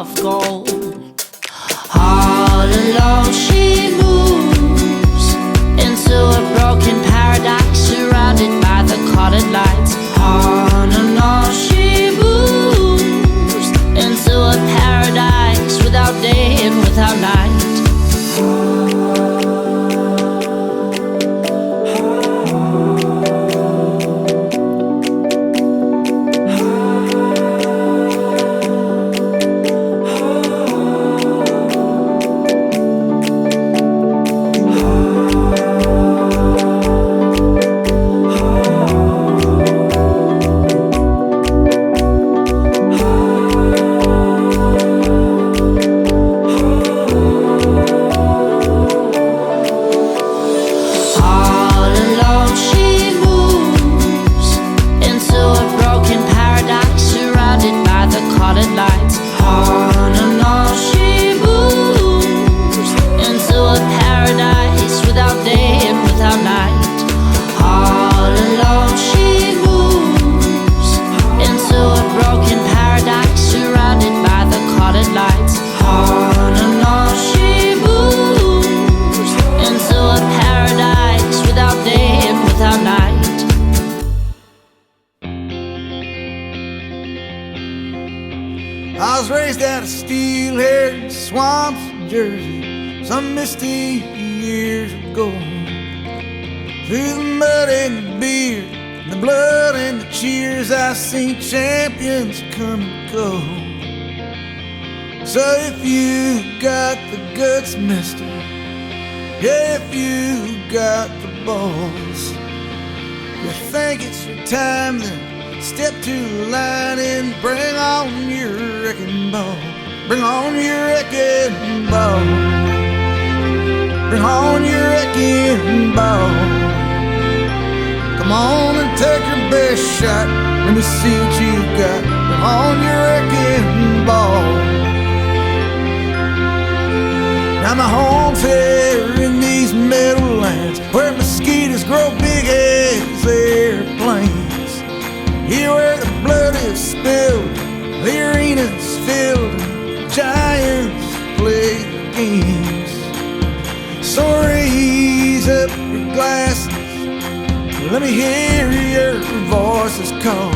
of gold. All alone she moves into a broken paradise, surrounded by the colored lights. On and on she moves into a paradise without day and without night. I was raised out of steel-haired swamps of Jersey some misty years ago. Through the mud and the beer, the blood and the cheers, I seen champions come and go. So if you got the guts, mister, if you got the balls, you think it's your time, then step to the line and bring on your wrecking ball. Bring on your wrecking ball. Bring on your wrecking ball. Come on and take your best shot. Let me see what you got. Bring on your wrecking ball. Now my home's here in these meadowlands where mosquitoes grow big as airplanes. Here where the blood is spilled, the arena's filled, and giants play the games. So raise up your glasses, let me hear your voices call.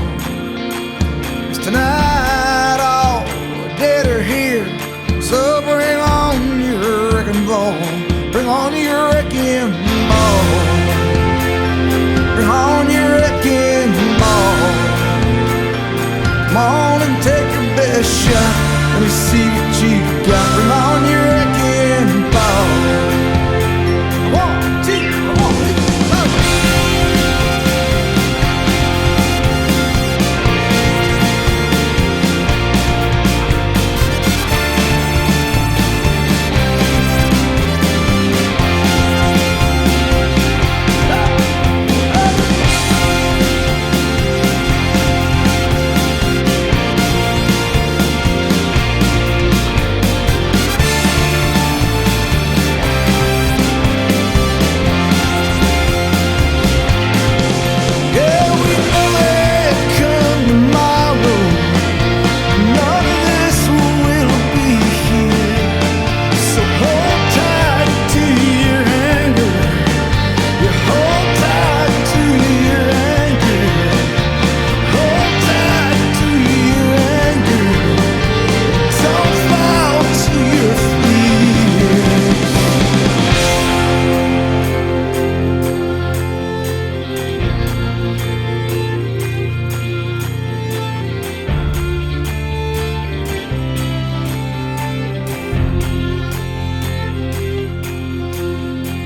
'Cause tonight all the dead are here, so bring on your wrecking ball. Bring on your wrecking ball. Bring on your wrecking ball. Come on and take your best shot. Let me see what you got. Bring on your wrecking ball. One, two, come on, let's go.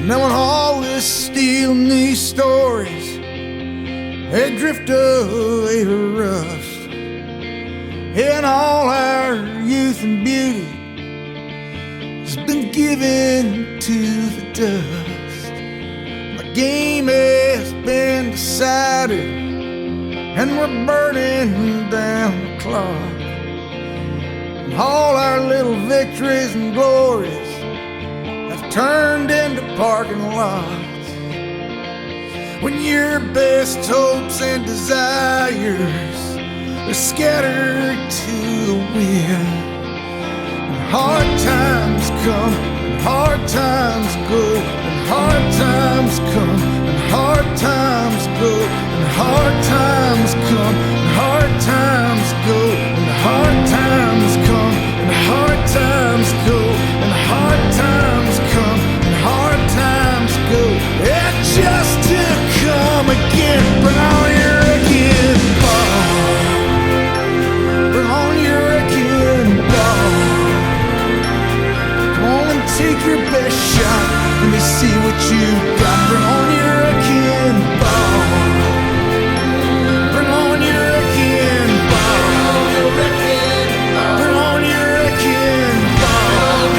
Now when all this steel and these stories, they drift away to rust, and all our youth and beauty has been given to the dust. The game has been decided, and we're burning down the clock, and all our little victories and glories turned into parking lots. When your best hopes and desires are scattered to the wind, hard times come and hard times go, and hard times come and hard times go, and hard times come and hard times go, and hard times come and hard times go, and hard times come and hard times go. Yeah, just to come again. Bring on your wrecking ball. Bring on your wrecking ball. Come on and take your best shot. Let me see what you got. Bring on your wrecking ball. Bring on your wrecking ball. Bring on your wrecking ball.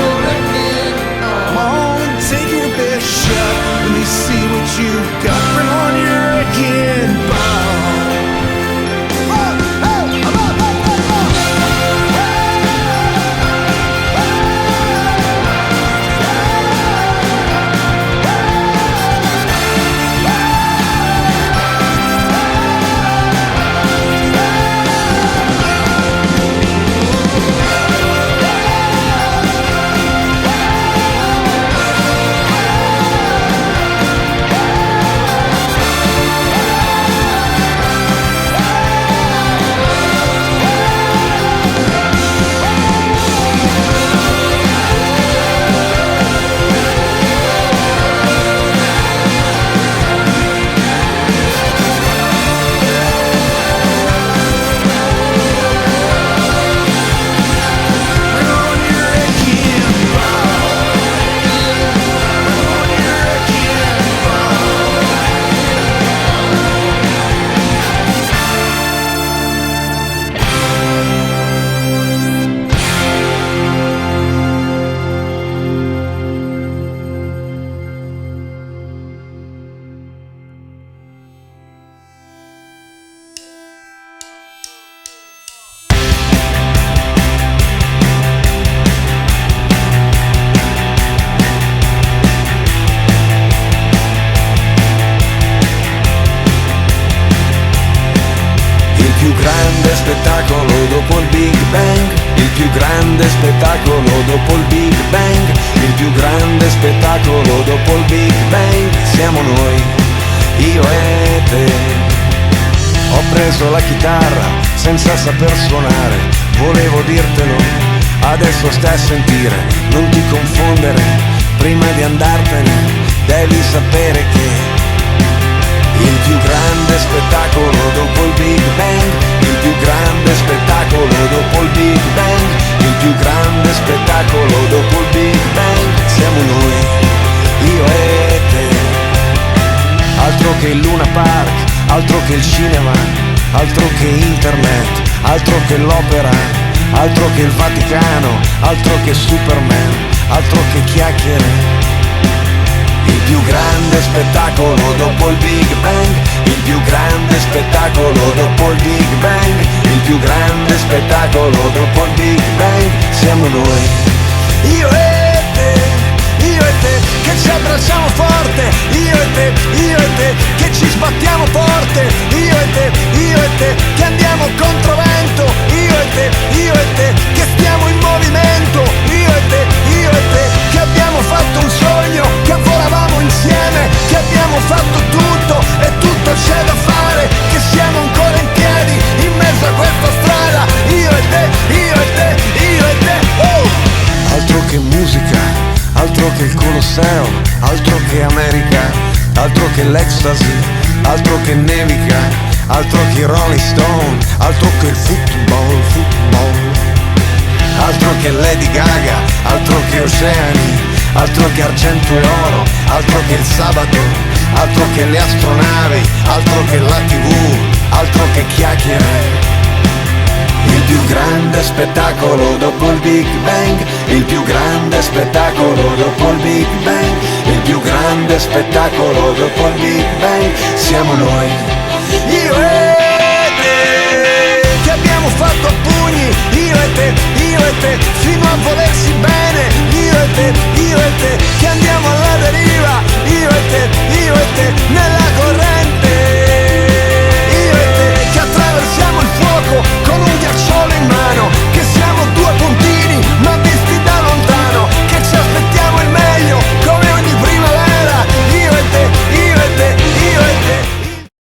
Come on and take your best shot. Let me see what you got. Bring on your wrecking ball. Spettacolo dopo il Big Bang, il più grande spettacolo dopo il Big Bang, il più grande spettacolo dopo il Big Bang, siamo noi, io e te. Ho preso la chitarra senza saper suonare, volevo dirtelo, adesso stai a sentire, non ti confondere, prima di andartene devi sapere che il più grande spettacolo dopo il Big Bang, il più grande spettacolo dopo il Big Bang, il più grande spettacolo dopo il Big Bang, siamo noi, io e te. Altro che il Luna Park, altro che il cinema, altro che internet, altro che l'opera, altro che il Vaticano, altro che Superman, altro che chiacchiere. Il più grande spettacolo dopo il Big Bang, il più grande spettacolo dopo il Big Bang, il più grande spettacolo dopo il Big Bang, siamo noi, io e te, che ci abbracciamo forte, io e te, che ci sbattiamo forte, io e te, che andiamo controvento, io e te, che stiamo in movimento, io e te, che abbiamo fatto un sogno, che volavamo insieme, che abbiamo fatto tutto e tutto c'è da fare, che siamo ancora in piedi in mezzo a questa strada, io e te, oh! Altro che musica, altro che il Colosseo, altro che America, altro che l'ecstasy, altro che nevica, altro che i Rolling Stone, altro che il football, altro che Lady Gaga, altro che oceani, altro che argento e oro, altro che il sabato, altro che le astronavi, altro che la TV, altro che chiacchiere. Il più grande spettacolo dopo il Big Bang, il più grande spettacolo dopo il Big Bang, il più grande spettacolo dopo il Big Bang, siamo noi, io e